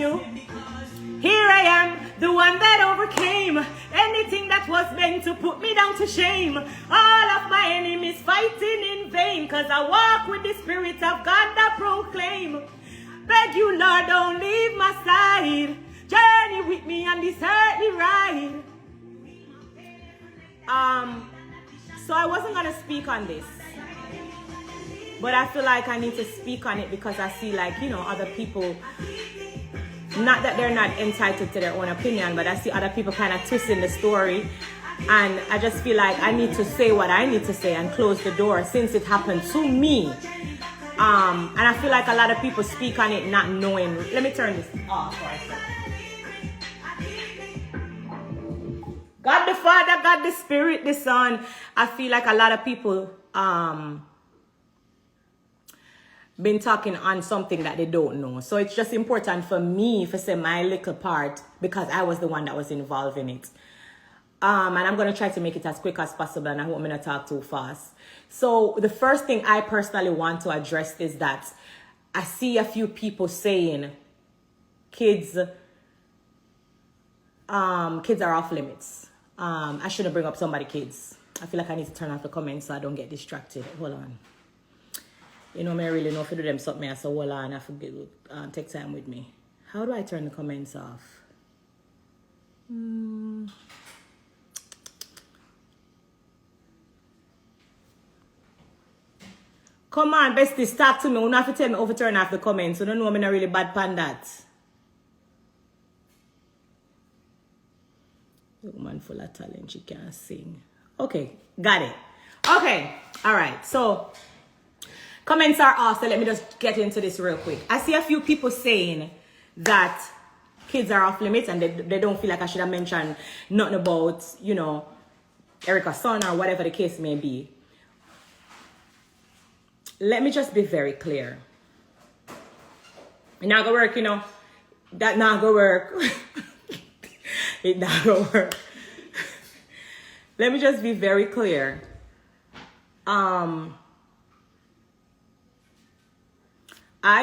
Here I am, the one that overcame anything that was meant to put me down to shame. All of my enemies fighting in vain, cause I walk with the Spirit of God that proclaim. Beg you, Lord, don't leave my side. Journey with me on this earthly ride. So I wasn't gonna speak on this, but I feel like I need to speak on it because I see, like, other people, not that they're not entitled to their own opinion, but I see other people kind of twisting the story, and I just feel like I need to say what I need to say and close the door since it happened to me. And I feel like a lot of people speak on it not knowing. Let me turn this off for a second. God the Father, God the Spirit, the Son. I feel like a lot of people been talking on something that they don't know. So it's just important for me to say my little part because I was the one that was involved in it. And I'm going to try to make it as quick as possible, and I hope I'm not talk too fast. So the first thing I personally want to address is that I see a few people saying kids are off limits. I shouldn't bring up somebody's kids. I feel like I need to turn off the comments so I don't get distracted. Hold on. Me I really know if you do them something, I say, hold on, I forget, take time with me. How do I turn the comments off? Come on, besties, talk to me. You don't have to tell me over turn off the comments. You don't know I'm not really bad pan that. The woman full of talent, she can't sing. Okay, got it. Okay, all right. So comments are off, so let me just get into this real quick. I see a few people saying that kids are off limits and they don't feel like I should have mentioned nothing about, Erica's son or whatever the case may be. Let me just be very clear. It not gonna work, That not gonna work. It not gonna work. Let me just be very clear. I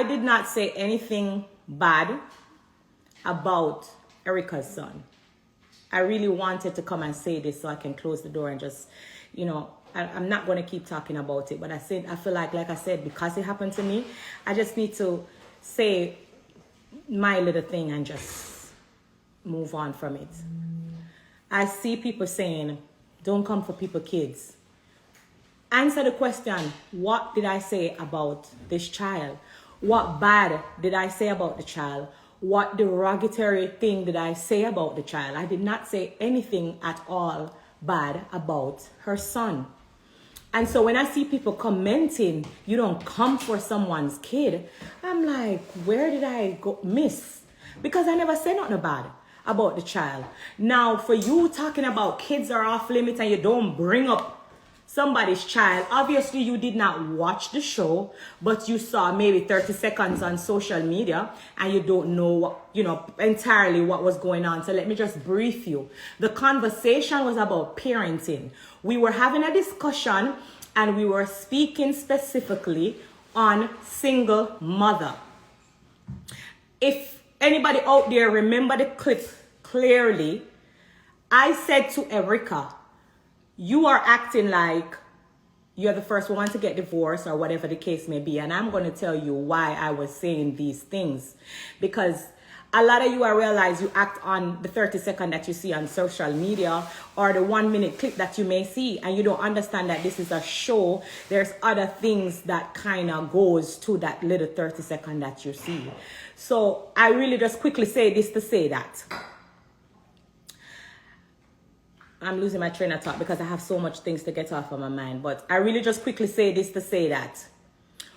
did not say anything bad about Erica's son. I really wanted to come and say this so I can close the door and just, I'm not going to keep talking about it. But I feel like I said, because it happened to me, I just need to say my little thing and just move on from it. I see people saying, don't come for people's kids. Answer the question, what did I say about this child? What bad did I say about the child? What derogatory thing did I say about the child? I did not say anything at all bad about her son. And so when I see people commenting, you don't come for someone's kid, I'm like, where did I go miss? Because I never said nothing bad about the child. Now, for you talking about kids are off limits and you don't bring up somebody's child, obviously you did not watch the show, but you saw maybe 30 seconds on social media and you don't know entirely what was going on. So let me just brief you. The conversation was about parenting. We were having a discussion and we were speaking specifically on single mother. If anybody out there remember the clip clearly, I said to Erica, you are acting like you're the first one to get divorced or whatever the case may be. And I'm going to tell you why I was saying these things. Because a lot of you, I realize you act on the 30-second that you see on social media or the 1-minute clip that you may see. And you don't understand that this is a show. There's other things that kind of goes to that little 30-second that you see. So I really just quickly say this to say that. I'm losing my train of thought because I have so much things to get off of my mind. But I really just quickly say this to say that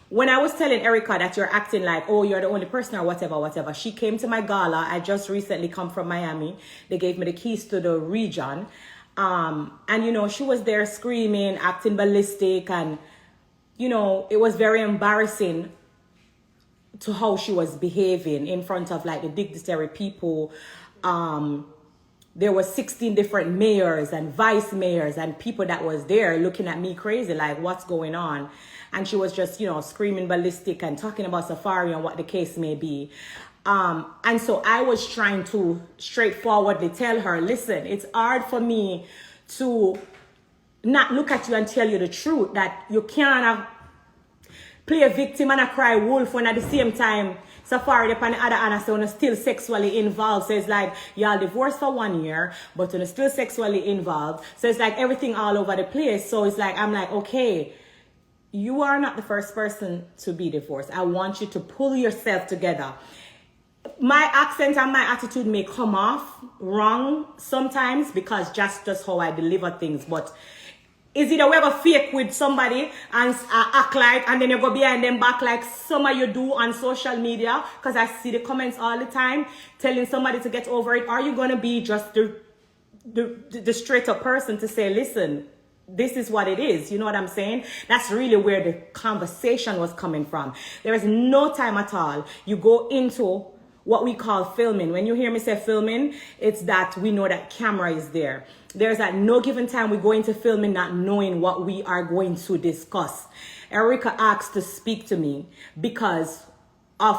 when I was telling Erica that you're acting like, oh, you're the only person or whatever, she came to my gala. I just recently come from Miami. They gave me the keys to the region. And, she was there screaming, acting ballistic. And, it was very embarrassing to how she was behaving in front of like the dignitary people. There were 16 different mayors and vice mayors and people that was there looking at me crazy, like, what's going on? And she was just, screaming ballistic and talking about Safari and what the case may be. And so I was trying to straightforwardly tell her, listen, it's hard for me to not look at you and tell you the truth, that you can't play a victim and a cry wolf when at the same time Safari upon the other hand so still sexually involved. So it's like y'all divorced for 1 year, but you're still sexually involved. So it's like everything all over the place. So it's like, I'm like, okay, you are not the first person to be divorced. I want you to pull yourself together. My accent and my attitude may come off wrong sometimes because just how I deliver things, but is it a way of fake with somebody and act like, and then you go behind them back like some of you do on social media? Because I see the comments all the time telling somebody to get over it. Are you going to be just the straight up person to say, listen, this is what it is? You know what I'm saying? That's really where the conversation was coming from. There is no time at all. You go into what we call filming. When you hear me say filming, it's that we know that camera is there. There's at no given time we go into filming not knowing what we are going to discuss. Erica asked to speak to me because of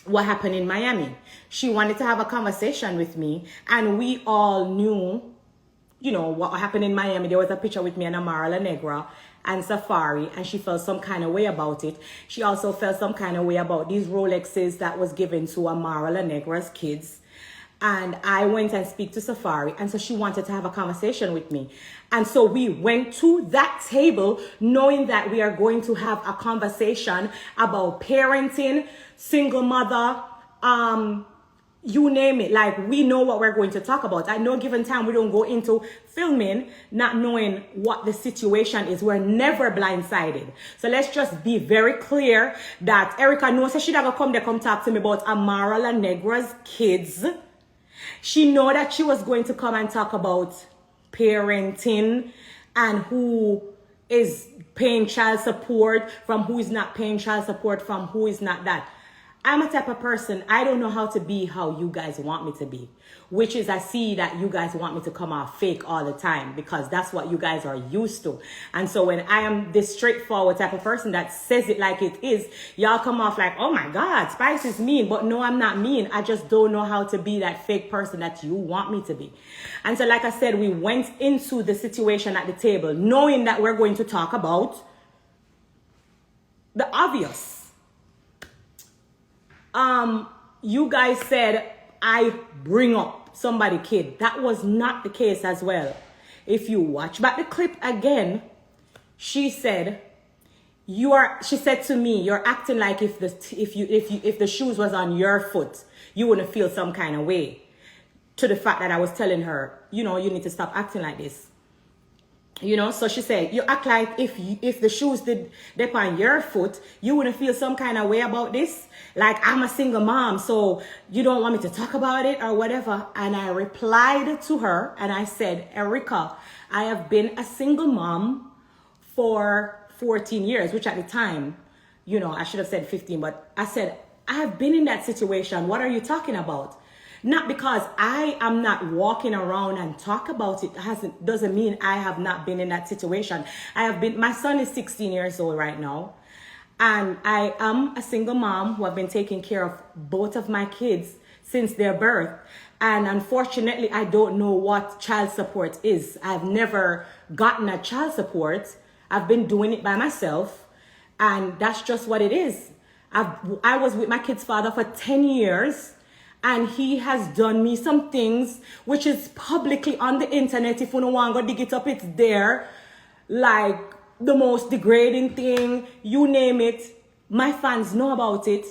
what happened in Miami. She wanted to have a conversation with me, and we all knew, you know, what happened in Miami. There was a picture with me and Amara La Negra and Safari, and she felt some kind of way about it. She also felt some kind of way about these Rolexes that was given to Amara La Negra's kids. And I went and speak to Safari, and so she wanted to have a conversation with me. And so we went to that table knowing that we are going to have a conversation about parenting, single mother, you name it. Like, we know what we're going to talk about. At no given time, we don't go into filming not knowing what the situation is. We're never blindsided. So let's just be very clear that Erica knows that she never come talk to me about Amara La Negra's kids. She know that she was going to come and talk about parenting and who is paying child support from who is not paying child support from who is not that. I'm a type of person, I don't know how to be how you guys want me to be. Which is, I see that you guys want me to come off fake all the time because that's what you guys are used to. And so when I am this straightforward type of person that says it like it is, y'all come off like, oh my God, Spice is mean. But no, I'm not mean. I just don't know how to be that fake person that you want me to be. And so like I said, we went into the situation at the table knowing that we're going to talk about the obvious. You guys said I bring up somebody kid. That was not the case as well. If you watch back the clip again, she said she said to me, you're acting like if the shoes was on your foot, you wouldn't feel some kind of way. To the fact that I was telling her, you know, you need to stop acting like this. You know, so she said, you act like if the shoes did dip on your foot, you wouldn't feel some kind of way about this. Like, I'm a single mom, so you don't want me to talk about it or whatever. And I replied to her and I said, Erica, I have been a single mom for 14 years, which at the time, you know, I should have said 15, but I said, I have been in that situation. What are you talking about? Not because I am not walking around and talk about it doesn't mean I have not been in that situation. My son is 16 years old right now. And I am a single mom who have been taking care of both of my kids since their birth. And unfortunately, I don't know what child support is. I've never gotten a child support. I've been doing it by myself. And that's just what it is. I was with my kid's father for 10 years. And he has done me some things which is publicly on the internet. If you don't want to go dig it up, it's there. Like the most degrading thing, you name it. My fans know about it.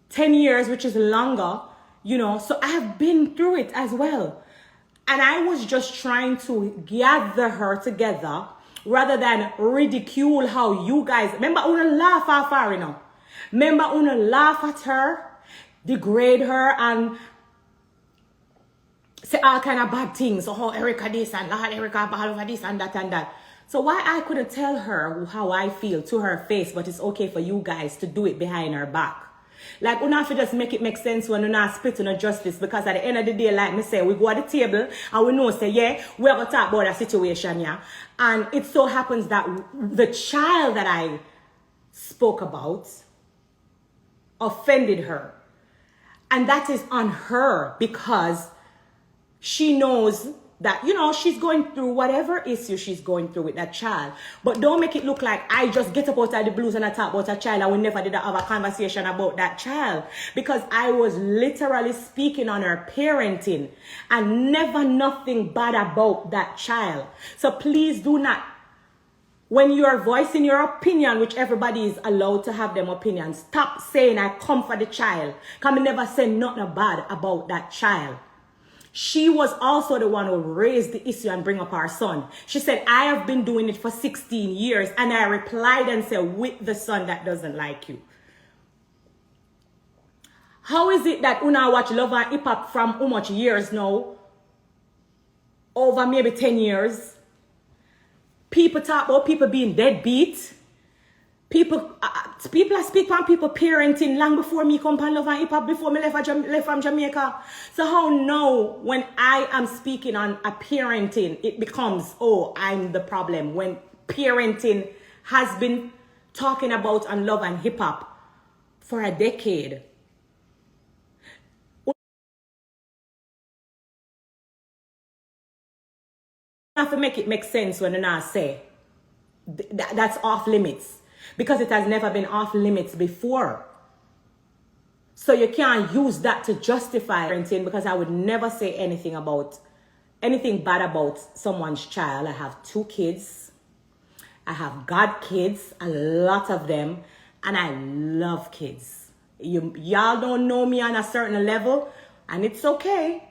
10 years, which is longer, you know. So I have been through it as well. And I was just trying to gather her together rather than ridicule how you guys. Remember, I want to laugh at her, you know. Remember, I want to laugh at her, degrade her, and say all kind of bad things. So how Erica this and that, Erica bad over this and that and that. So why I couldn't tell her how I feel to her face, but it's okay for you guys to do it behind her back. Like, we have to just make it make sense when we not split on justice, because at the end of the day, like me say, we go at the table and we know, say, yeah, we're going to talk about a situation, yeah. And it so happens that the child that I spoke about, offended her. And that is on her because she knows that, you know, she's going through whatever issue she's going through with that child. But don't make it look like I just get up out of the blues and I talk about a child and we never did have a conversation about that child. Because I was literally speaking on her parenting and never nothing bad about that child. So please do not, when you're voicing your opinion, which everybody is allowed to have them opinions, stop saying I come for the child. Because I never say nothing bad about that child. She was also the one who raised the issue and bring up our son. She said, I have been doing it for 16 years. And I replied and said, with the son that doesn't like you. How is it that Una watch Love and Hip Hop from how much years now? Over maybe 10 years. People talk about people being deadbeat. People speak from people parenting long before me come on Love and Hip Hop, before me left from Jamaica. So how now when I am speaking on a parenting, it becomes, oh, I'm the problem. When parenting has been talking about on Love and Hip Hop for a decade. You have to make it make sense when you not say that's off limits. Because it has never been off limits before. So you can't use that to justify parenting, because I would never say anything bad about someone's child. I have 2 kids. I have god kids, a lot of them, and I love kids. Y'all don't know me on a certain level, and it's okay.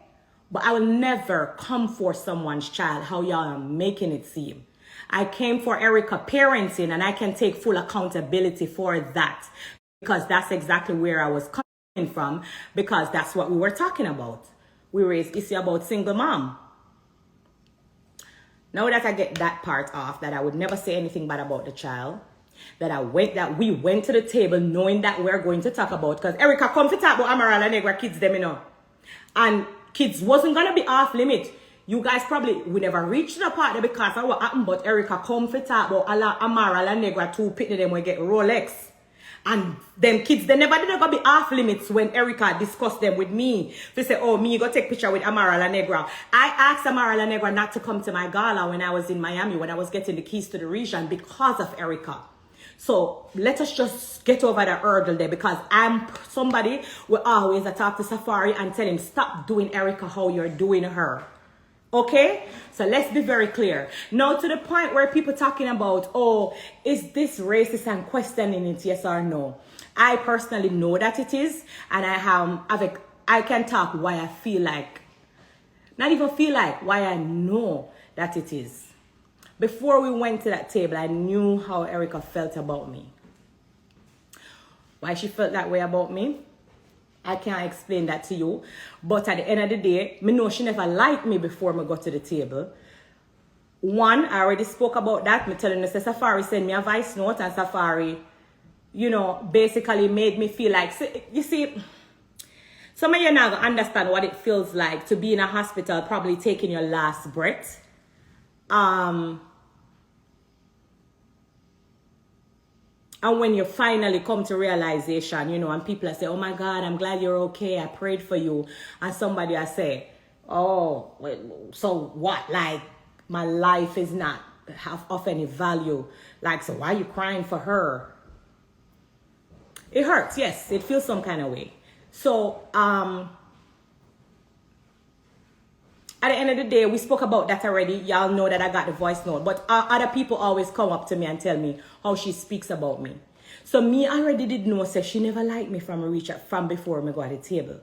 But I will never come for someone's child how y'all are making it seem. I came for Erica parenting, and I can take full accountability for that, because that's exactly where I was coming from, because that's what we were talking about. We raised issue about single mom. Now that I get that part off, that I would never say anything bad about the child, that we went to the table knowing that we're going to talk about, because Erica come to talk about Amaral and Negra kids them, you know. And kids wasn't going to be off limit. You guys probably, we never reached the part there because of what happened, but Erica come for talk about Amaral and Negra 2 pitney them will get Rolex. And them kids, they never did be off limits when Erica discussed them with me. They say, oh, me go take picture with Amaral and Negra. I asked Amaral and Negra not to come to my gala when I was in Miami, when I was getting the keys to the region, because of Erica. So let us just get over the hurdle there, because I'm somebody who always talk to Safari and tell him, stop doing Erica how you're doing her. Okay, so let's be very clear. Now to the point where people talking about, oh, is this racist and questioning it, yes or no? I personally know that it is, and I can talk why I feel like, not even feel like, why I know that it is. Before we went to that table, I knew how Erica felt about me. Why she felt that way about me, I can't explain that to you. But at the end of the day, me know she never liked me before me got to the table. One, I already spoke about that. Me telling you, Safari sent me a voice note, and Safari, you know, basically made me feel like, you see, some of you now understand what it feels like to be in a hospital, probably taking your last breath. And when you finally come to realization, you know, and people say, oh my God, I'm glad you're okay. I prayed for you. And somebody I say, oh, well, so what? Like, my life is not of any value. Like, so why are you crying for her? It hurts. Yes, it feels some kind of way. So, at the end of the day, we spoke about that already. Y'all know that I got the voice note. But other people always come up to me and tell me how she speaks about me. So me already did know, say she never liked me from before me go at the table.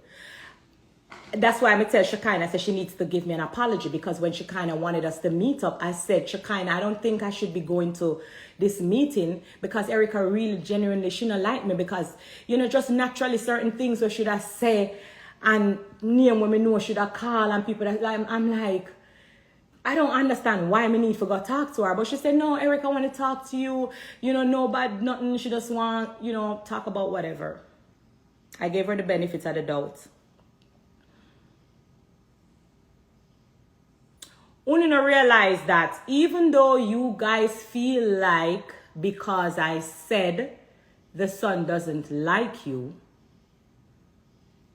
That's why I tell Shekinah, I said she needs to give me an apology, because when Shekinah wanted us to meet up, I said, Shekinah, I don't think I should be going to this meeting, because Erica really genuinely shouldn't like me, because, you know, just naturally certain things where should I say, and name when me know should I call, and people that I'm like, I don't understand why me need to go talk to her. But she said, no, Erica, I want to talk to you. You know, no bad, nothing. She just want, you know, talk about whatever. I gave her the benefits of the doubt. Only to realize that even though you guys feel like, because I said the son doesn't like you,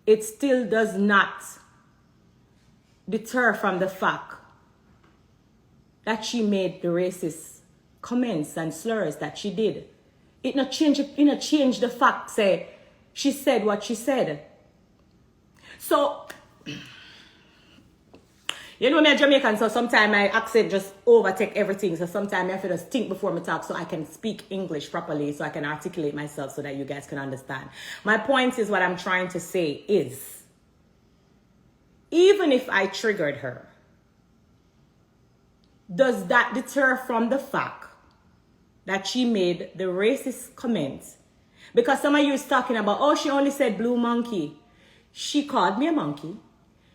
it still does not deter from the fact that she made the racist comments and slurs that she did. It not change the fact, say, she said what she said. So, you know me a Jamaican, so sometimes my accent just overtake everything. So sometimes I have to just think before I talk so I can speak English properly, so I can articulate myself so that you guys can understand. My point is, what I'm trying to say is, even if I triggered her, does that deter from the fact that she made the racist comments? Because some of you is talking about, oh, she only said blue monkey. She called me a monkey.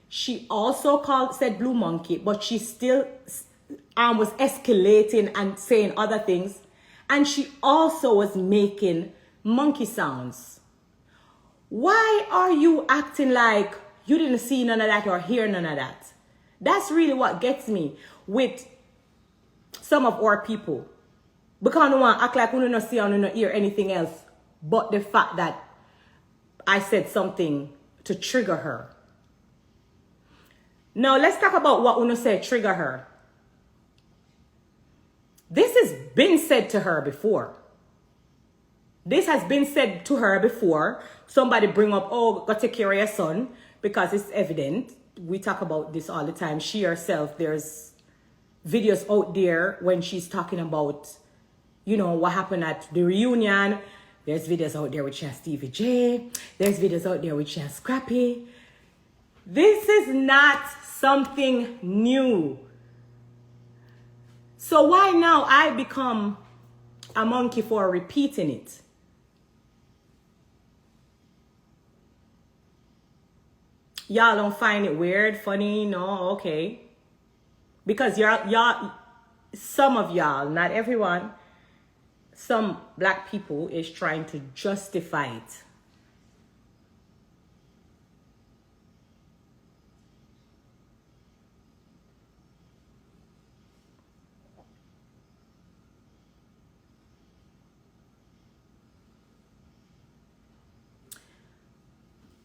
She also said blue monkey, but she still was escalating and saying other things. And she also was making monkey sounds. Why are you acting like you didn't see none of that or hear none of that? That's really what gets me with some of our people. Because no one act like we don't see or don't hear anything else but the fact that I said something to trigger her. Now, let's talk about what Uno said trigger her. This has been said to her before. This has been said to her before. Somebody bring up, oh, go take care of your son, because it's evident. We talk about this all the time. She herself, there's videos out there when she's talking about, you know, what happened at the reunion. There's videos out there with she and Stevie J. There's videos out there with she and Scrappy. This is not something new. So why now I become a monkey for repeating it? Y'all don't find it weird, funny? No, okay. Because y'all, some of y'all, not everyone, some black people is trying to justify it.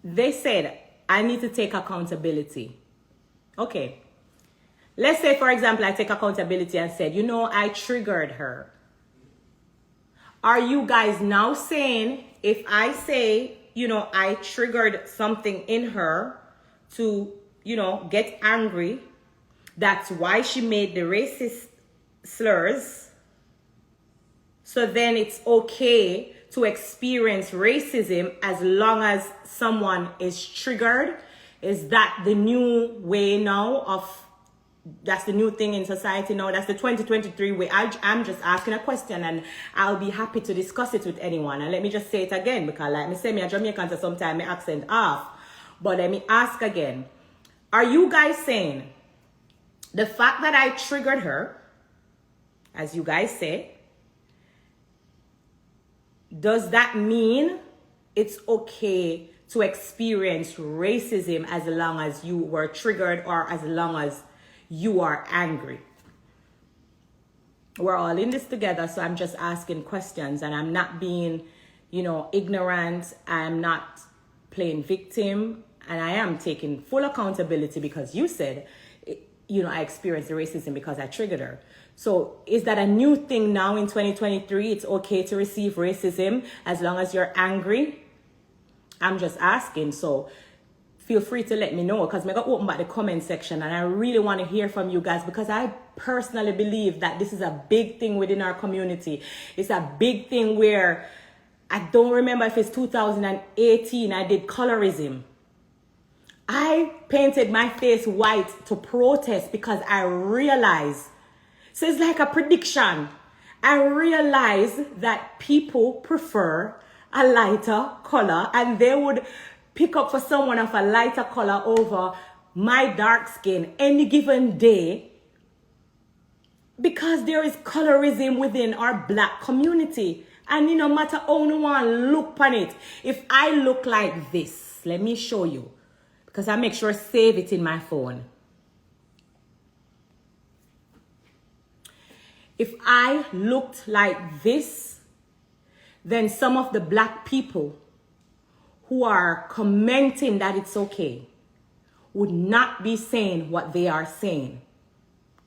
They said, I need to take accountability. Okay. Let's say, for example, I take accountability and said, you know, I triggered her. Are you guys now saying, if I say, you know, I triggered something in her to, you know, get angry, that's why she made the racist slurs, so then it's okay to experience racism as long as someone is triggered? Is that the new way now of, that's the new thing in society now? That's the 2023 way. I'm just asking a question and I'll be happy to discuss it with anyone. And let me just say it again, because like me say, me a Jamaican, so sometimes my accent off. But let me ask again. Are you guys saying the fact that I triggered her, as you guys say, does that mean it's okay to experience racism as long as you were triggered or as long as you are angry? We're all in this together, so I'm just asking questions and I'm not being, you know, ignorant. I'm not playing victim, and I am taking full accountability because you said, you know, I experienced the racism because I triggered her. So is that a new thing now in 2023? It's okay to receive racism as long as you're angry? I'm just asking. So feel free to let me know, because I'm going to open back the comment section and I really want to hear from you guys, because I personally believe that this is a big thing within our community. It's a big thing where I don't remember if it's 2018, I did colorism. I painted my face white to protest because I realized, so it's like a prediction. I realized that people prefer a lighter color and they would pick up for someone of a lighter color over my dark skin any given day, because there is colorism within our black community. And no matter how no one look on it, if I look like this, let me show you, because I make sure I save it in my phone. If I looked like this, then some of the black people who are commenting that it's okay would not be saying what they are saying.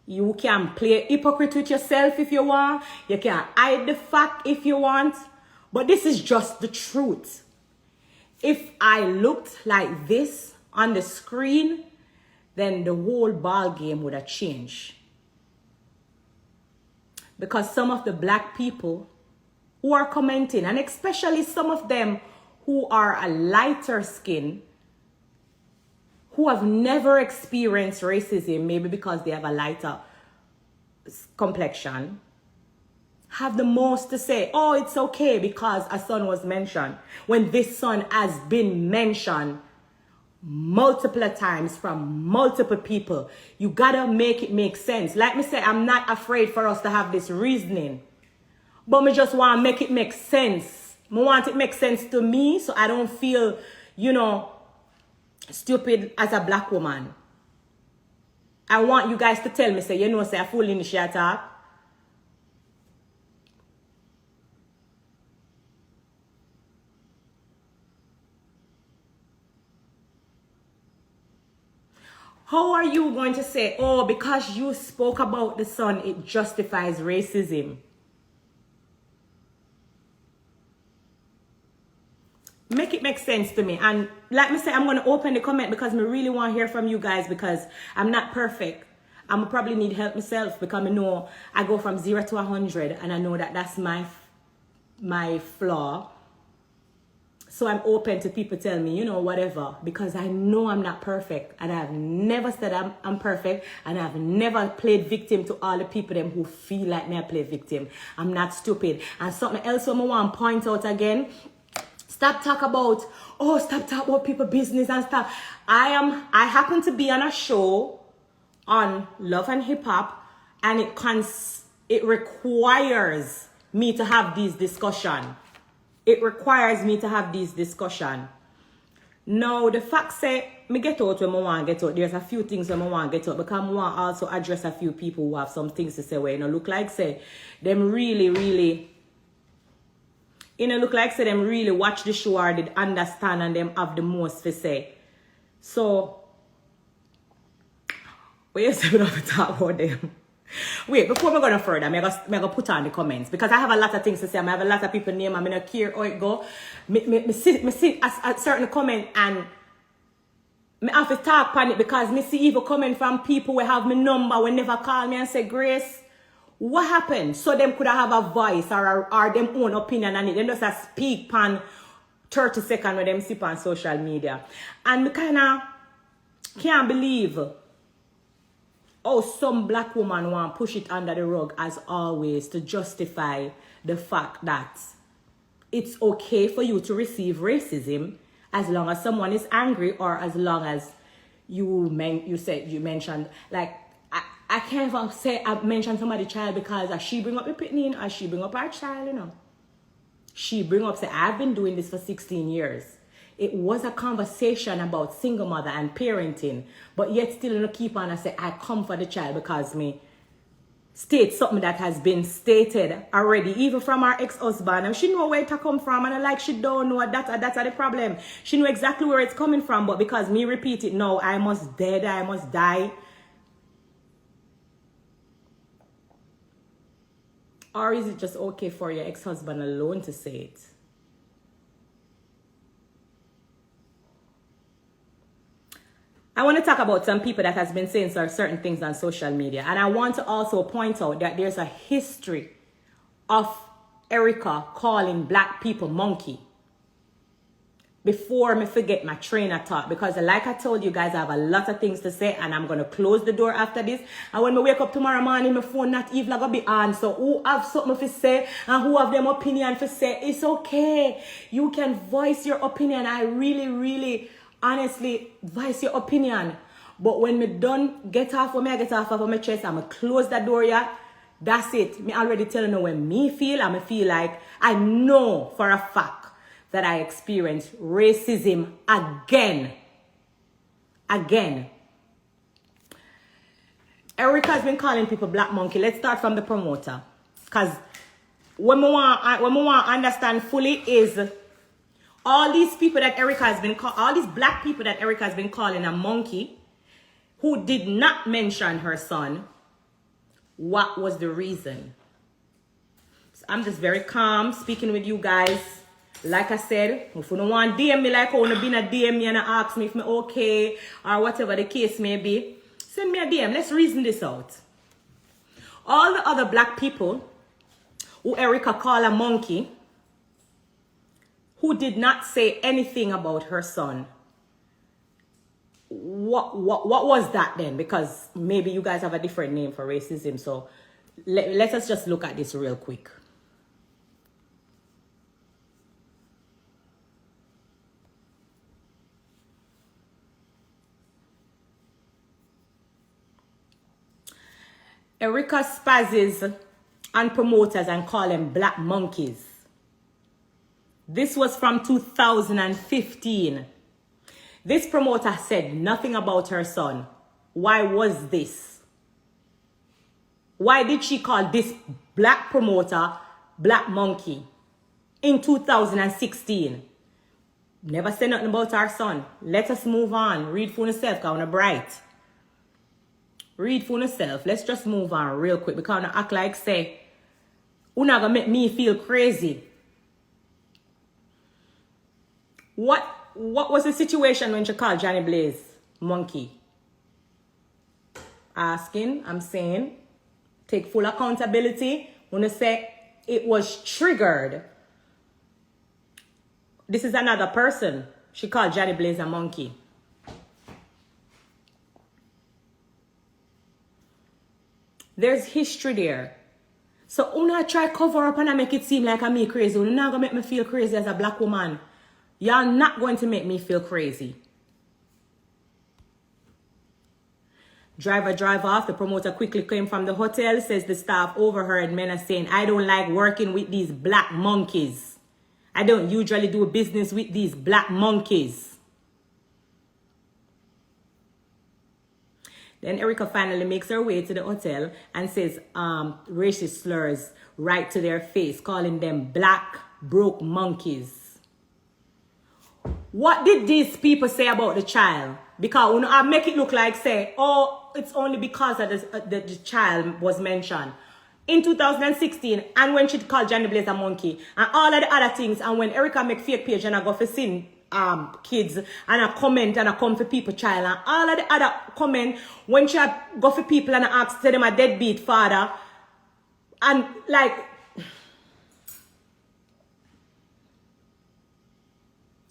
You can play hypocrite with yourself if you want. You can hide the fact if you want. But this is just the truth. If I looked like this on the screen, then the whole ball game would have changed. Because some of the black people who are commenting, and especially some of them who are a lighter skin, who have never experienced racism, maybe because they have a lighter complexion, have the most to say. Oh, it's okay because a son was mentioned, when this son has been mentioned multiple times from multiple people. You gotta make it make sense. Like me say, I'm not afraid for us to have this reasoning, but me just want to make it make sense. I want it make sense to me, so I don't feel, stupid as a black woman. I want you guys to tell me, say, say, I fool in the shit up. How are you going to say, oh, because you spoke about the son, it justifies racism? Make it make sense to me. And like me say, I'm going to open the comment because I really want to hear from you guys, because I'm not perfect. I'm probably need help myself, because I know I go from 0 to 100 and I know that that's my flaw. So I'm open to people tell me, whatever, because I know I'm not perfect, and I've never said I'm perfect, and I've never played victim to all the people them who feel like me I play victim. I'm not stupid. And something else I want to point out again, stop talk about people business and stuff. I happen to be on a show on Love and Hip Hop, and it requires me to have these discussions. It requires me to have these discussions. Now, the fact say, me get out when I want to get out. There's a few things when I want to get out, because I want to also address a few people who have some things to say where, look like say, them really, really, look like say them really watch the show or did understand and them have the most to say. So, we used to talk about them. Wait, before we go no further, I'm gonna put on the comments, because I have a lot of things to say. I have a lot of people name. I'm gonna care how it go. Me see a certain comment, and me have to talk on it, because me see even comment from people who have my number, who never call me and say, Grace, what happened? So them could have a voice or them own opinion on it. Them just speak pan 30 seconds when them see on social media. And me kinda can't believe some black woman want to push it under the rug, as always, to justify the fact that it's okay for you to receive racism as long as someone is angry, or as long as you mentioned, like, I can't even say I mentioned somebody's child because she bring up the pitney, or she bring up our child, She bring up, say, I've been doing this for 16 years. It was a conversation about single mother and parenting, but yet still keep on and say, I come for the child because me state something that has been stated already, even from our ex-husband. And she know where it come from, and like she don't know that's the problem. She know exactly where it's coming from, but because me repeat it now, I must die. Or is it just okay for your ex-husband alone to say it? I want to talk about some people that has been saying certain things on social media. And I want to also point out that there's a history of Erica calling black people monkey. Before me forget my train of thought, because like I told you guys, I have a lot of things to say, and I'm going to close the door after this. And when I wake up tomorrow morning, my phone not even going to be on. So who have something to say and who have them opinion to say, it's okay. You can voice your opinion. I really, really, honestly, voice your opinion. But when me done get off of my chest, I'm going to close that door yet. That's it. Me already telling you when me feel, I feel like I know for a fact that I experienced racism again. Erica has been calling people black monkey. Let's start from the promoter. Because what I want to understand fully is all these people that Erica has been all these black people that Erica has been calling a monkey, who did not mention her son, what was the reason? So I'm just very calm speaking with you guys. Like I said, if you don't want DM me like I want to be in a DM me and ask me if I'm okay or whatever the case may be, send me a DM. Let's reason this out. All the other black people who Erica called a monkey, who did not say anything about her son, what was that then? Because maybe you guys have a different name for racism. So let us just look at this real quick. Erica spazzes on promoters and call them black monkeys. This was from 2015. This promoter said nothing about her son. Why was this? Why did she call this black promoter black monkey in 2016? Never said nothing about her son. Let us move on. Read for yourself, because I'm bright. Read for yourself. Let's just move on real quick, because I act like say, you're not gonna make me feel crazy. What was the situation when she called Johnny Blaze monkey? Asking, I'm saying, take full accountability. When I say it was triggered. This is another person. She called Johnny Blaze a monkey. There's history there. So una try cover up and I make it seem like I'm me crazy. You're not gonna make me feel crazy as a black woman. Y'all not going to make me feel crazy. Driver drive off. The promoter quickly came from the hotel. Says the staff overheard Mena saying, I don't like working with these black monkeys. I don't usually do business with these black monkeys. Then Erica finally makes her way to the hotel and says racist slurs right to their face, calling them black broke monkeys. What did these people say about the child? Because when I make it look like say, oh, it's only because of the child was mentioned. In 2016, and when she called Johnny Blaze a monkey, and all of the other things, and when Erica make fake page and I go for sin kids, and I comment and I come for people child, and all of the other comment, when she go for people and I ask, say them a deadbeat father, and like,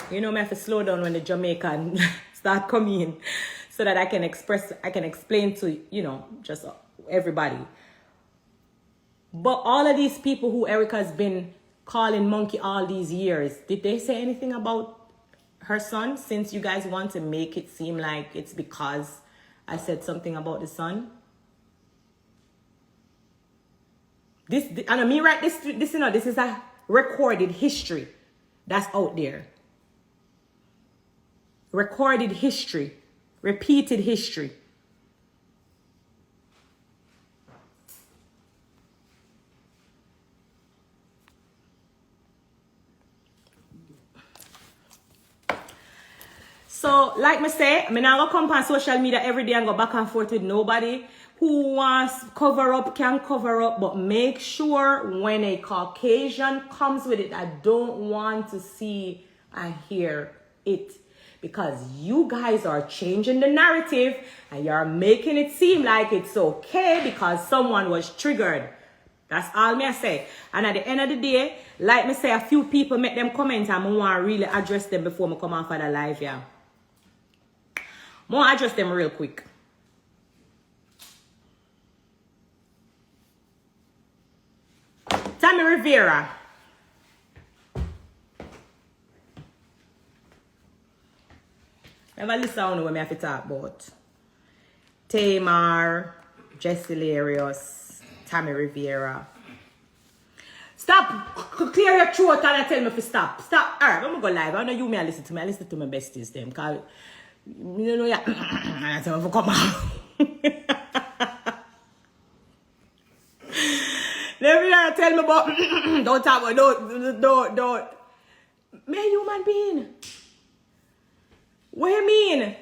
you know, I have to slow down when the Jamaican start coming in so that I can explain to, you know, just everybody. But all of these people who Erica's been calling monkey all these years, did they say anything about her son, since you guys want to make it seem like it's because I said something about the son? And I mean, right, this you know, this is a recorded history that's out there. Recorded history, repeated history. So, like I say, I'm not going to come on social media every day and go back and forth with nobody. Who wants cover up can cover up, but make sure when a Caucasian comes with it, I don't want to see and hear it. Because you guys are changing the narrative and you're making it seem like it's okay because someone was triggered. That's all me I say. And at the end of the day, like me say, a few people make them comment and I want to really address them before I come on for the live, yeah. I want to address them real quick. Tamar Rivera. Never listen to what I have to talk about. Tamar, Jesse Larios, Tamar Rivera. Stop! Clear your throat and tell me to stop. Stop. Alright, I'm going to go live. I know you may listen to me. I listen to my besties them. Because, you know, yeah. I tell me to come out. Let me tell me about... don't talk about... Don't. Me a human being. What you mean?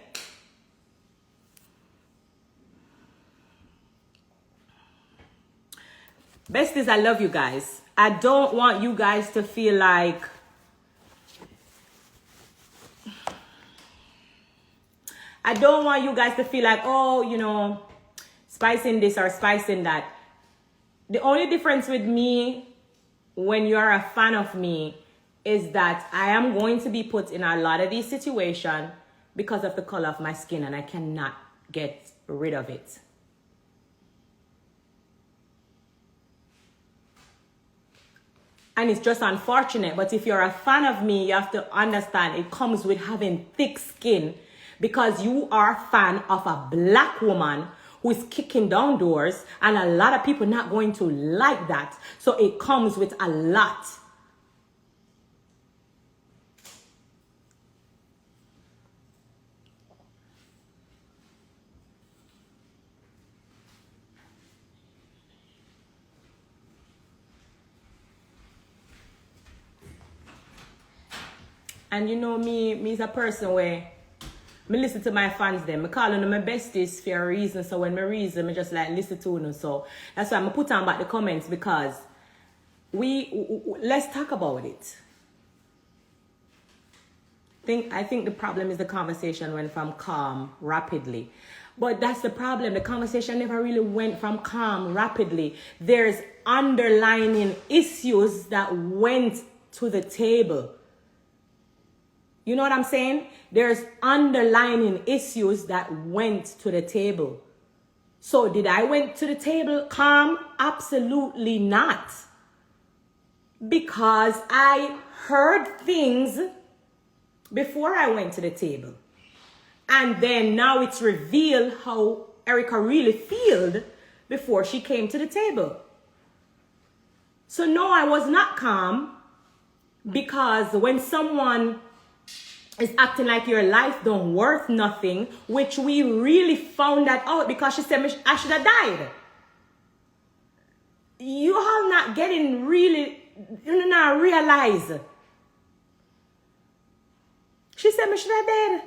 Besties, I love you guys. I don't want you guys to feel like oh, you know, spicing this or spicing that. The only difference with me when you're a fan of me is that I am going to be put in a lot of these situations because of the color of my skin, and I cannot get rid of it. And it's just unfortunate, but if you're a fan of me, you have to understand it comes with having thick skin, because you are a fan of a black woman who is kicking down doors, and a lot of people not going to like that. So it comes with a lot. And you know me is a person where me listen to my fans them. I call them my besties for a reason. So when me reason, me just like listen to them. So that's why I put on back the comments, because let's talk about it. I think the problem is the conversation went from calm rapidly. But that's the problem. The conversation never really went from calm rapidly. There's underlying issues that went to the table. You know what I'm saying? There's underlying issues that went to the table. So did I went to the table calm? Absolutely not. Because I heard things before I went to the table. And then now it's revealed how Erica really felt before she came to the table. So no, I was not calm, because when someone is acting like your life don't worth nothing, which we really found that out because she said I should have died. You all not getting really, you not realize. She said I should have died.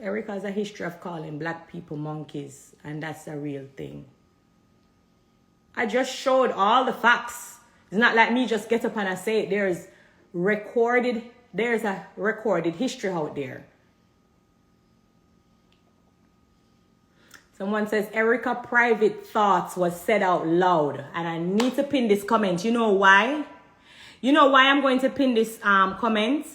Erica has a history of calling black people monkeys, and that's a real thing. I just showed all the facts. It's not like me just get up and I say it. There's a recorded history out there. Someone says, Erica private thoughts was said out loud. And I need to pin this comment. You know why? You know why I'm going to pin this comment?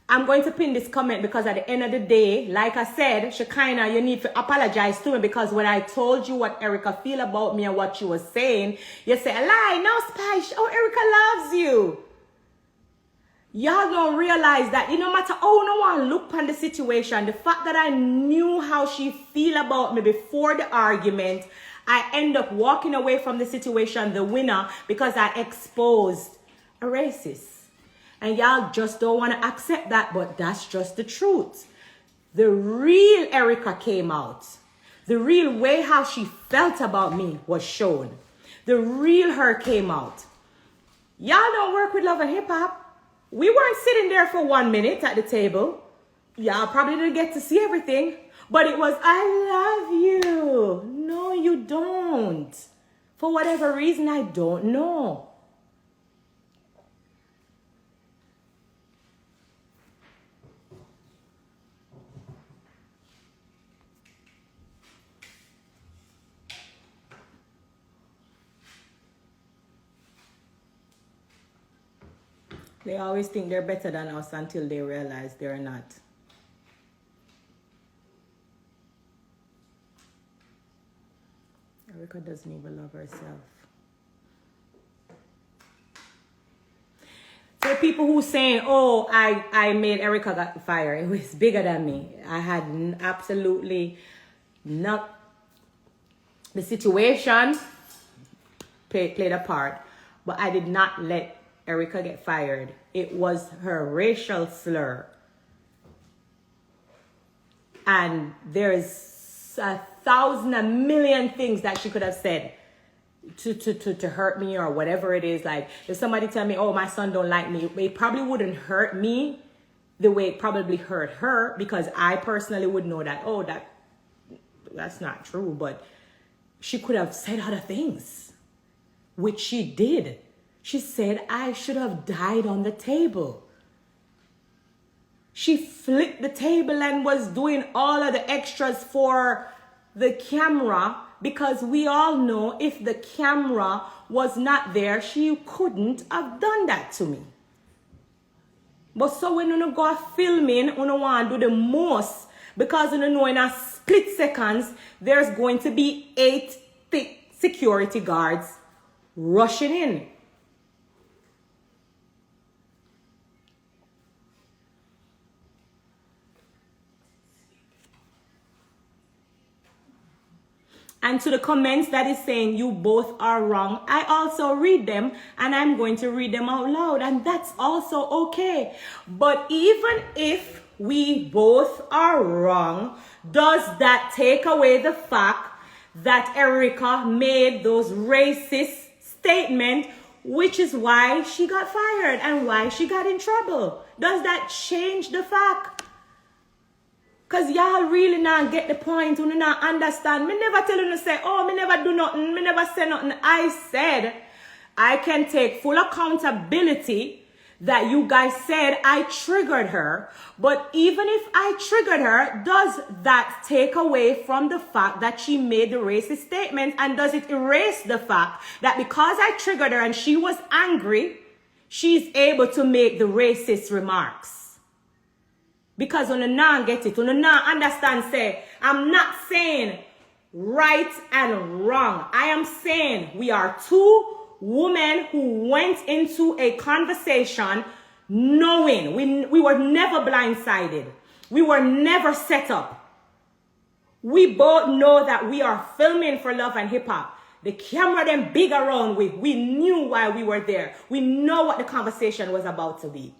I'm going to pin this comment because at the end of the day, like I said, Shekinah, you need to apologize to me, because when I told you what Erica feel about me and what she was saying, you say, a lie, no spice. Oh, Erica loves you. Y'all don't realize that no matter how no one look on the situation, the fact that I knew how she feel about me before the argument, I end up walking away from the situation the winner, because I exposed a racist. And y'all just don't want to accept that, but that's just the truth. The real Erica came out. The real way how she felt about me was shown. The real her came out. Y'all don't work with Love and Hip Hop. We weren't sitting there for 1 minute at the table. Y'all probably didn't get to see everything, but it was, I love you. No, you don't. For whatever reason, I don't know. They always think they're better than us until they realize they're not. Erica doesn't even love herself. So people who saying, oh, I made Erica got fired. It was bigger than me. I had absolutely not. The situation played a part, but I did not let Erica get fired. It was her racial slur. And there's 1,000, a million things that she could have said to hurt me or whatever it is. Like if somebody tell me, oh, my son don't like me, it probably wouldn't hurt me the way it probably hurt her, because I personally would know that, oh, that's not true. But she could have said other things, which she did. She said I should have died on the table. She flipped the table and was doing all of the extras for the camera, because we all know if the camera was not there, she couldn't have done that to me. But so when you go filming, you want to do the most, because you know in a split seconds, there's going to be 8 thick security guards rushing in. And to the comments that is saying you both are wrong, I also read them, and I'm going to read them out loud, and that's also okay. But even if we both are wrong, does that take away the fact that Erica made those racist statements, which is why she got fired and why she got in trouble? Does that change the fact? Because y'all really not get the point, you not understand. Me never tell you to say, oh, me never do nothing, me never say nothing. I said I can take full accountability that you guys said I triggered her. But even if I triggered her, does that take away from the fact that she made the racist statement? And does it erase the fact that because I triggered her and she was angry, she's able to make the racist remarks? Because on the non get it, on the non understand, say, I'm not saying right and wrong. I am saying we are 2 women who went into a conversation knowing we were never blindsided. We were never set up. We both know that we are filming for Love and Hip Hop. The camera them big around we knew why we were there. We know what the conversation was about to be.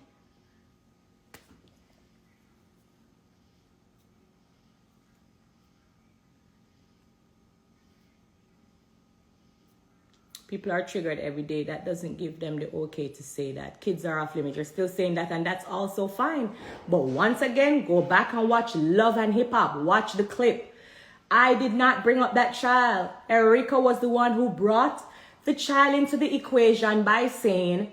People are triggered every day. That doesn't give them the okay to say that. Kids are off limits. You're still saying that, and that's also fine. But once again, go back and watch Love and Hip Hop. Watch the clip. I did not bring up that child. Erica was the one who brought the child into the equation by saying,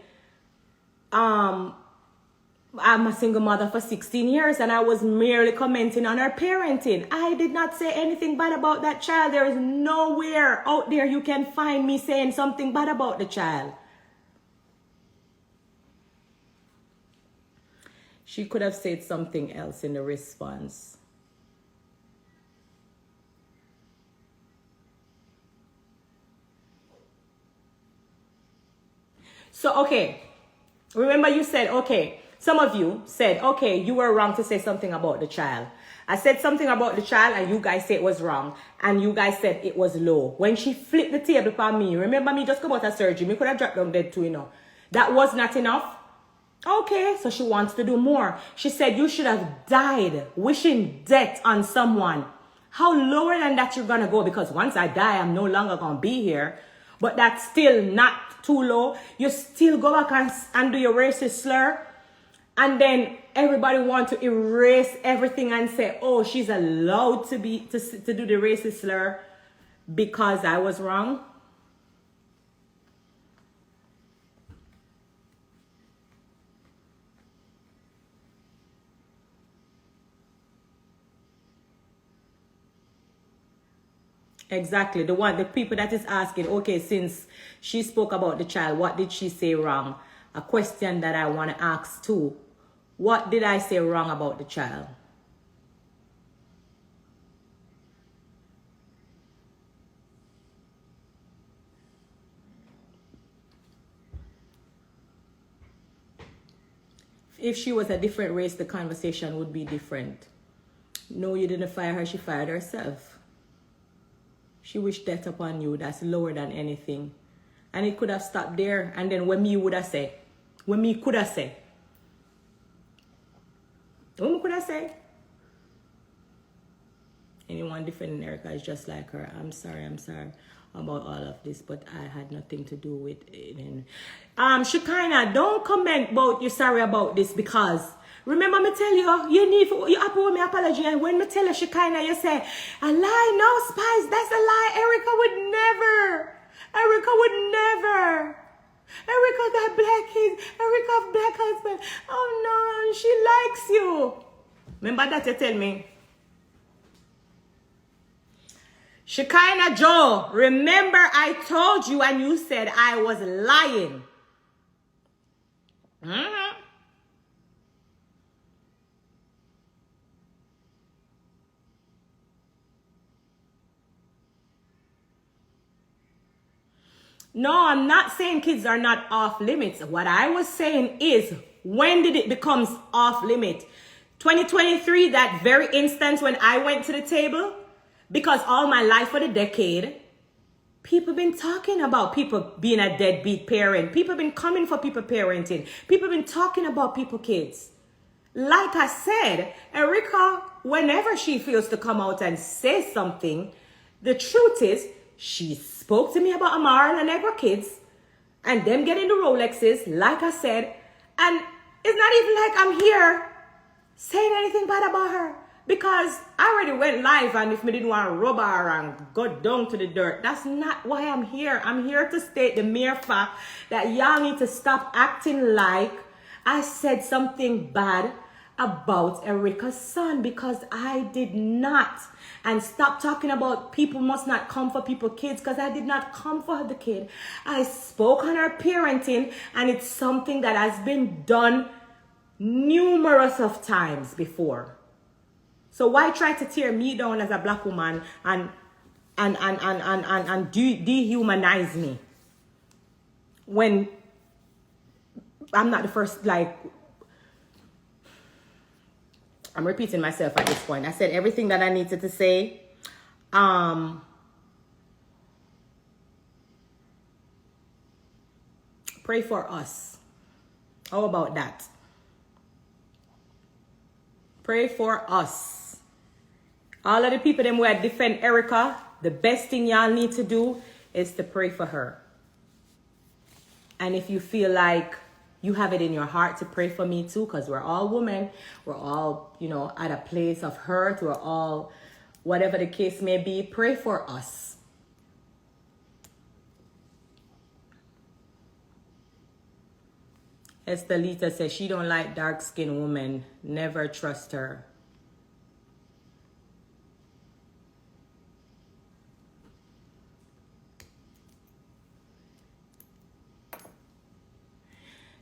I'm a single mother for 16 years and I was merely commenting on her parenting. I did not say anything bad about that child. There is nowhere out there you can find me saying something bad about the child. She could have said something else in the response. So, okay. Remember you said, okay. Some of you said, okay, you were wrong to say something about the child. I said something about the child and you guys said it was wrong. And you guys said it was low. When she flipped the table for me, remember me just come out of surgery. Me could have dropped down dead too, you know. That was not enough. Okay, so she wants to do more. She said you should have died wishing death on someone. How lower than that you're going to go? Because once I die, I'm no longer going to be here. But that's still not too low. You still go back and do your racist slur. And then everybody want to erase everything and say, oh, she's allowed to do the racist slur because I was wrong. Exactly. The people that is asking, okay, since she spoke about the child, what did she say wrong? A question that I want to ask too. What did I say wrong about the child? If she was a different race, the conversation would be different. No, you didn't fire her. She fired herself. She wished death upon you. That's lower than anything. And it could have stopped there. And then when me would have said, when me could have said, what could I say? Anyone defending Erica is just like her. I'm sorry about all of this, but I had nothing to do with it. Shekinah, don't comment about you're sorry about this, because remember me tell you, you happy with me apology, and when me tell you Shekinah, you say, a lie, no Spice, that's a lie. Erica would never. Erica got black kids. Erica black husband. Oh no, she likes you. Remember that you tell me. Shekinah Joe, remember I told you and you said I was lying. No, I'm not saying kids are not off limits. What I was saying is, when did it become off limit? 2023, that very instance when I went to the table, because all my life for the decade, people been talking about people being a deadbeat parent. People been coming for people parenting. People been talking about people kids. Like I said, Erica, whenever she feels to come out and say something, the truth is, she spoke to me about Amara and Negra kids and them getting the Rolexes, like I said, and it's not even like I'm here saying anything bad about her, because I already went live, and if me didn't want to rub her and go down to the dirt, that's not why I'm here. I'm here to state the mere fact that y'all need to stop acting like I said something bad about Erica's son, because I did not. And stop talking about people must not come for people kids, because I did not come for the kid. I spoke on her parenting, and it's something that has been done numerous of times before. So why try to tear me down as a black woman and dehumanize me when I'm not the first? Like, I'm repeating myself at this point. I said everything that I needed to say. Pray for us. How about that? Pray for us. All of the people them who defend Erica, the best thing y'all need to do is to pray for her. And if you feel like you have it in your heart to pray for me too, because we're all women. We're all, at a place of hurt. We're all, whatever the case may be, pray for us. Estelita says she don't like dark-skinned women. Never trust her.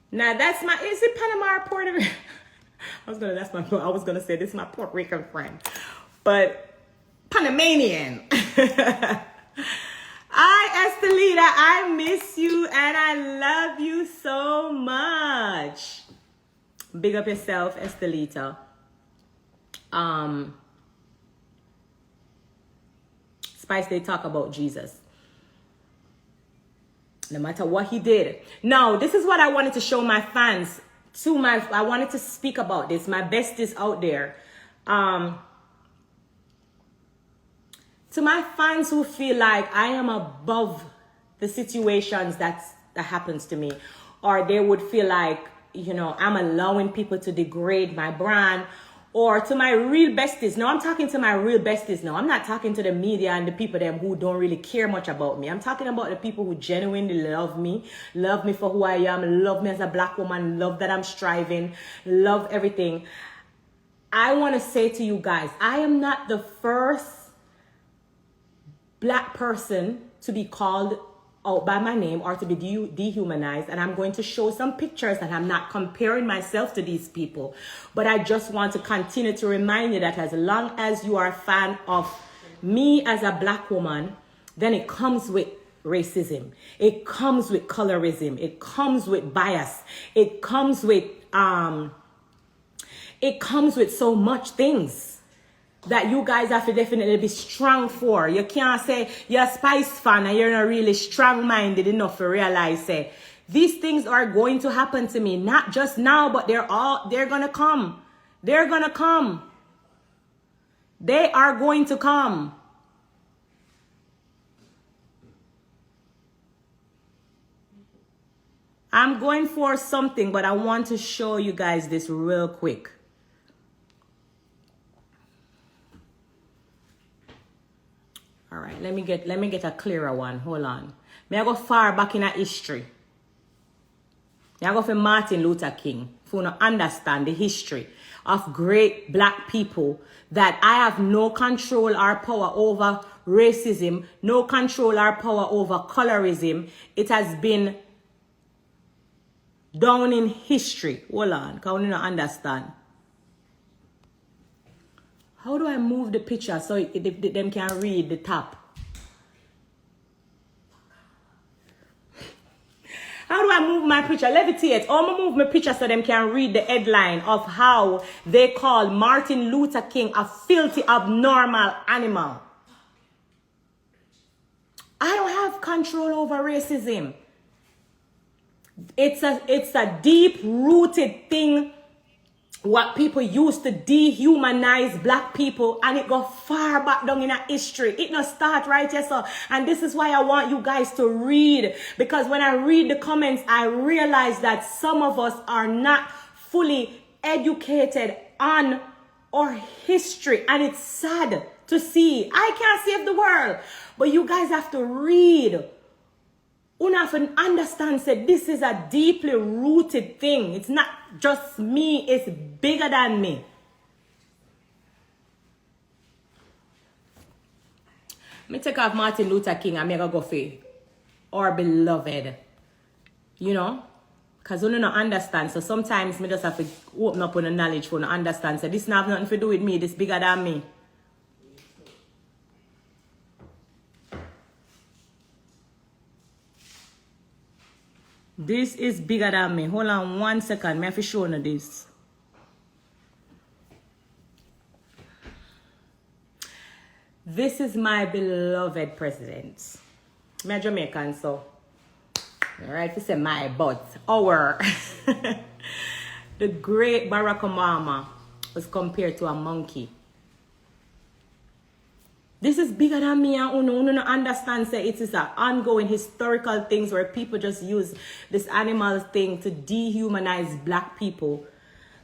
Now that's my, is it Panama or Puerto Rico? I was gonna say this is my Puerto Rican friend, but Panamanian. Estelita, I miss you and I love you so much. Big up yourself, Estelita. Spice, they talk about Jesus. No matter what he did. Now, this is what I wanted to show my fans. I wanted to speak about this. My besties out there. To my fans who feel like I am above the situations that happens to me. Or they would feel like, I'm allowing people to degrade my brand. Or to my real besties. Now, I'm talking to my real besties now. I'm not talking to the media and the people them who don't really care much about me. I'm talking about the people who genuinely love me for who I am, love me as a black woman, love that I'm striving, love everything. I want to say to you guys, I am not the first black person to be called out by my name or to be dehumanized, and I'm going to show some pictures, and I'm not comparing myself to these people, but I just want to continue to remind you that as long as you are a fan of me as a black woman, then it comes with racism, it comes with colorism, it comes with bias, it comes with so much things that you guys have to definitely be strong for. You can't say you're a Spice fan and you're not really strong-minded enough to realize these things are going to happen to me, not just now, but they're gonna come. They're gonna come. They are going to come. I'm going for something, but I want to show you guys this real quick. All right, let me get a clearer one. Hold on. May I go far back in a history? May I go for Martin Luther King for you to understand the history of great black people, that I have no control or power over racism, no control or power over colorism. It has been down in history. Hold on, because you don't understand. How do I move the picture so them can read the top? How do I move my picture? Levitate. I'm going to move my picture so them can read the headline of how they call Martin Luther King a filthy, abnormal animal. I don't have control over racism. It's a deep-rooted thing. What people used to dehumanize black people, and it go far back down in our history. It not start right here, so. And this is why I want you guys to read, because when I read the comments, I realize that some of us are not fully educated on our history, and it's sad to see. I can't save the world, but you guys have to read. You have to understand that this is a deeply rooted thing. It's not just me, it's bigger than me. Me take off Martin Luther King and me go for our beloved. You know? Because you don't understand. So sometimes me just have to open up on the knowledge for to understand. So this not have nothing to do with me, this bigger than me. This is bigger than me. Hold on 1 second. Me have to show you this. This is my beloved president. I'm Jamaican, so alright, to say my, but our the great Barack Obama was compared to a monkey. This is bigger than me, and uno understand say it is an ongoing historical things where people just use this animal thing to dehumanize black people.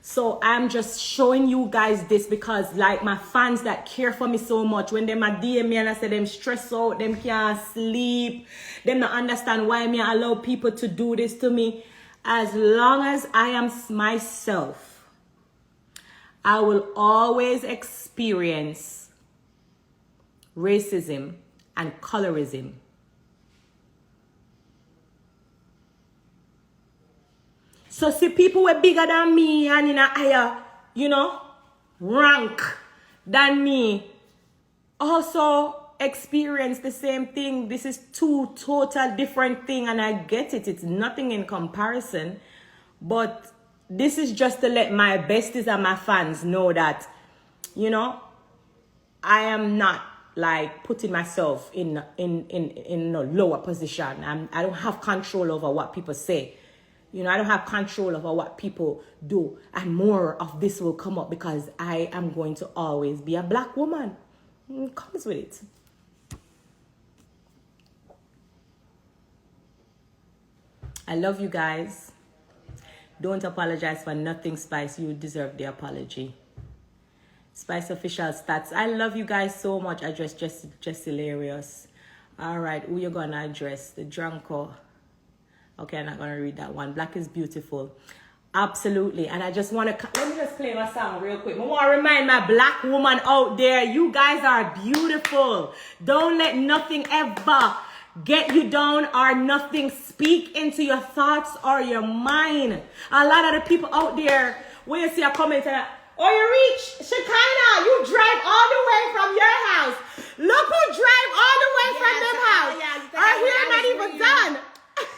So I'm just showing you guys this because like my fans that care for me so much, when them a DM me and I say them stress out, them can't sleep, them not understand why me allow people to do this to me. As long as I am myself, I will always experience racism and colorism. So see people were bigger than me and in a higher, rank than me also experience the same thing. This is two total different things, and I get it. It's nothing in comparison. But this is just to let my besties and my fans know that, I am not like putting myself in a lower position. I don't have control over what people say. I don't have control over what people do. And more of this will come up because I am going to always be a black woman. It comes with it. I love you guys. Don't apologize for nothing, Spice. You deserve the apology. Spice Official Stats. I love you guys so much. I just hilarious. All right, who you gonna address? The drunko. Okay, I'm not gonna read that one. Black is beautiful. Absolutely. And I just want to let me just play my song real quick. I want to remind my black woman out there, you guys are beautiful. Don't let nothing ever get you down or nothing speak into your thoughts or your mind. A lot of the people out there, when you see a comment and oh, you reach Shekinah, you drive all the way from your house. Look who drive all the way from them house. Our hair not even done.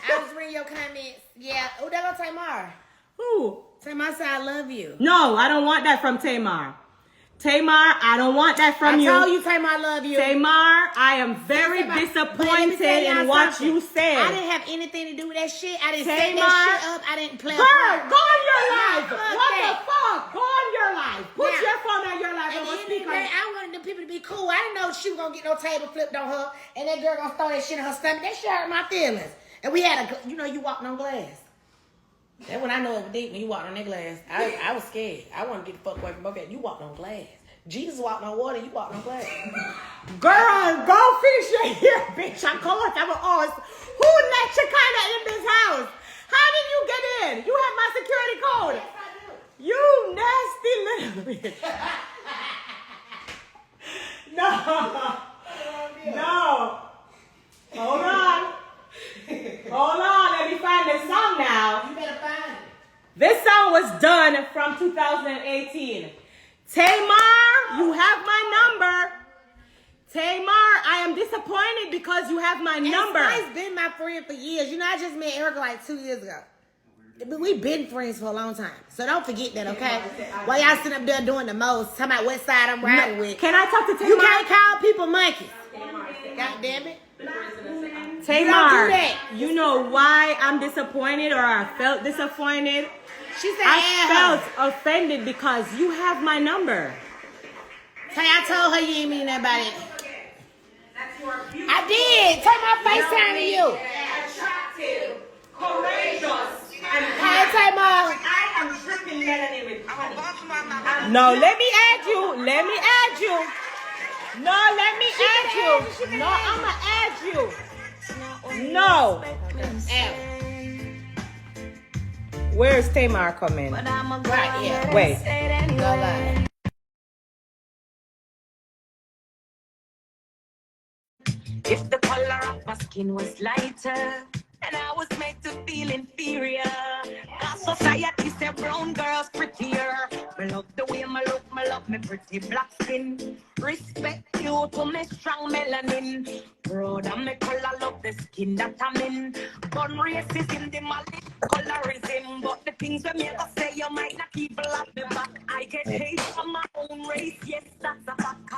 I was reading your comments. Yeah. Oh, that on Tamar. Who? Tamar said, I love you. No, I don't want that from Tamar. Tamar, I don't want that from you. I told you Tamar, I love you. Tamar, I am very disappointed in what you said. I didn't have anything to do with that shit. I didn't set that shit up. I didn't play. Girl, go on your life. What the fuck? Go on your life. Put your phone on on your life. And I wanted the people to be cool. I didn't know she was gonna get no table flipped on her, and that girl gonna throw that shit in her stomach. That shit hurt my feelings. And we had a, you walked on glass. That's when I know it was deep when you walked on that glass. I was scared. I wanted to get the fuck away from both of you. Walked on glass. Jesus walked on water. You walked on glass. Girl, go finish your hair, bitch. I'm calling them all. Who let Shekinah in this house? How did you get in? You have my security code. Yes, I do. You nasty little bitch. No. Hold on. Let me find this song now. You better find it. This song was done from 2018. Tamar, you have my number. Tamar, I am disappointed because you have my number. Spice been my friend for years. I just met Erica like 2 years ago. But we've been friends for a long time. So don't forget that, okay? While y'all sitting up there doing the most, talking about what side I'm riding with. Can I talk to Tamar? You can't call people monkeys. God damn it. Tamar, you know why I'm disappointed or I felt disappointed? She said I felt offended because you have my number. I told her you ain't mean that about it. I did. Take my FaceTime to you. Attractive, courageous, and Hey, Tamar. I am dripping melanin with honey. No, let me add you. No, let me add you. No, I'ma add you. No. Where's Tamar coming? Right here. Wait. Go live. If the color of my skin was lighter, and I was made to feel inferior, cause society said brown girls prettier. Me love the way me look, me love me pretty black skin. Respect you to me strong melanin. Proud of me color, love the skin that I'm in. Gun racism, the malice, colorism. But the things we make us say, you might not even love me back. I get hate from my own race, yes, that's a fact.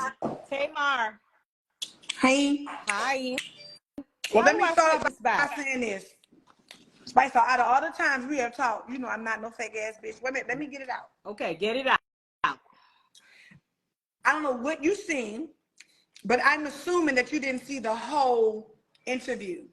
Tamar. Hey. Hi. Well, let me How do I start flip off this by back? saying this. Spice, out of all the times we have talked, I'm not no fake ass bitch. Wait a minute, let me get it out. Okay, get it out. I don't know what you seen, but I'm assuming that you didn't see the whole interview.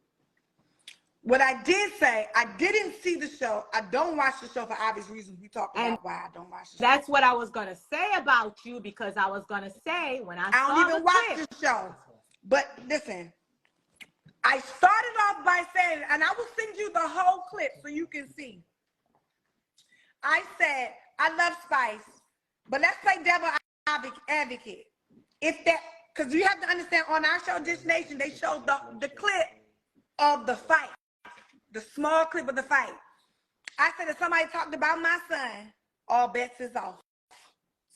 What I did say, I didn't see the show. I don't watch the show for obvious reasons. We talked about why I don't watch the show. That's what I was gonna say about you because I was gonna say when I don't saw even the watch clip. the show. But listen, I started off by saying, and I will send you the whole clip so you can see. I said, I love Spice, but let's play devil advocate. If that, because you have to understand, on our show, Dish Nation, they showed the clip of the fight, the small clip of the fight. I said, if somebody talked about my son, all bets is off.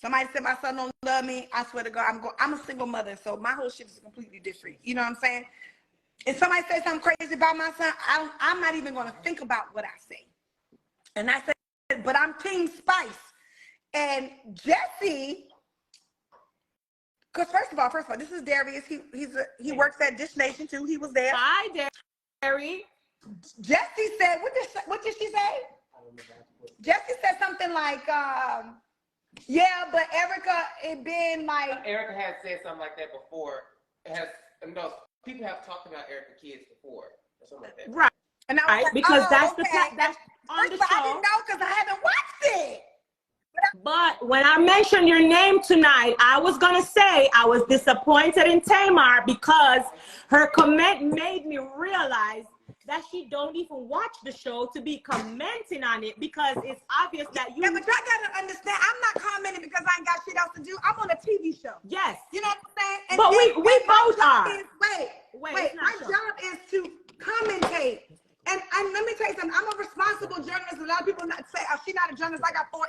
Somebody said my son don't love me. I swear to God, I'm a single mother, so my whole shit is completely different. You know what I'm saying? If somebody says something crazy about my son, I'm not even going to think about what I say. And I said, but I'm Team Spice. And Jesse, because first of all, this is Darius. He works at Dish Nation too. He was there. Hi, Derry. Jesse said, what did she say? Jesse said something like, yeah, but Erica, it been like... Erica has said something like that before. People have talked about Erica kids before, or something like that. Right. And I was like, because that's okay. that's on the show. I didn't know because I haven't watched it. But when I mentioned your name tonight, I was gonna say I was disappointed in Tamar because her comment made me realize that she don't even watch the show to be commenting on it because it's obvious that you... Yeah, but y'all gotta understand, I'm not commenting because I ain't got shit else to do. I'm on a TV show. Yes. You know what I'm saying? And, but we both are. Wait, my job is to commentate. And let me tell you something, I'm a responsible journalist. A lot of people not say, oh, she's not a journalist. I got 5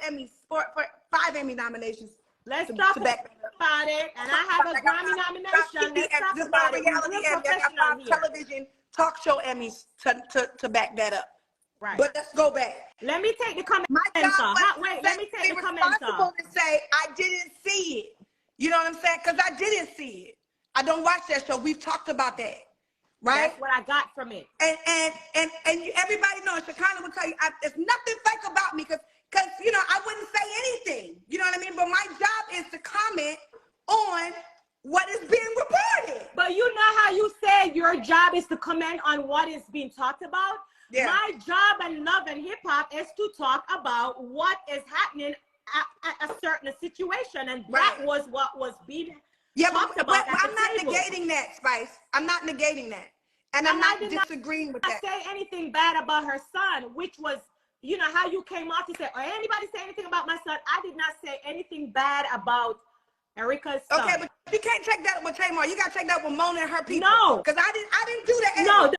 Emmy nominations. Let's talk about it. And I have a Grammy nomination. Let's talk about it. Reality Emmy. I got 5 television talk show Emmys to back that up. Right. But let's go back. Let me take the comment. Let me take the comment. Responsible to say I didn't see it. You know what I'm saying? Because I didn't see it. I don't watch that show. We've talked about that. Right? That's what I got from it. And everybody knows, Shekinah will tell you, there's nothing fake about me because I wouldn't say anything. You know what I mean? But my job is to comment on what is being reported. But you know how you say your job is to comment on what is being talked about? Yeah. My job in love and hip hop is to talk about what is happening at a certain situation, and that was what was being talked about. But I'm not negating that, Spice. I'm not negating that, and I'm not disagreeing with that. Say anything bad about her son, which was, you know, how you came out to say, or anybody say anything about my son. I did not say anything bad about Erica's son. Okay, but you can't take that with Tamar. You got to take that with Mona and her people. No, because I didn't do that. No,